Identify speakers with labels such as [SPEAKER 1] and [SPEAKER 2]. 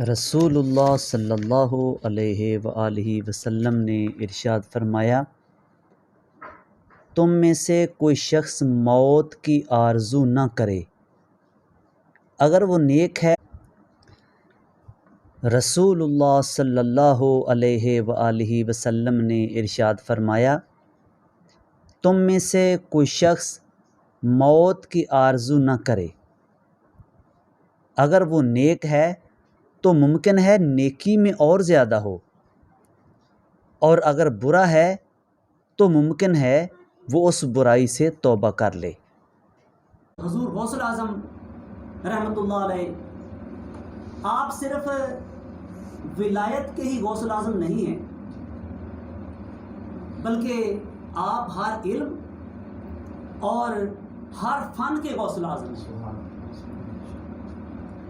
[SPEAKER 1] रसूलुल्लाह सल्लल्लाहु अलैहि वसल्लम ने इरशाद फरमाया, तुम में से कोई शख्स मौत की आरज़ू ना करे अगर वो नेक है। रसूलुल्लाह सल्लल्लाहु अलैहि वसल्लम ने इरशाद फरमाया, तुम में से कोई शख्स मौत की आरज़ू ना करे अगर वो नेक है तो मुमकिन है नेकी में और ज़्यादा हो, और अगर बुरा है तो मुमकिन है वो उस बुराई से तौबा कर ले।
[SPEAKER 2] हुजूर गौसुल आज़म रहमतुल्लाह अलैह आप सिर्फ विलायत के ही गौसुल आज़म नहीं हैं, बल्कि आप हर इल्म और हर फन के गौसुल आज़म हैं।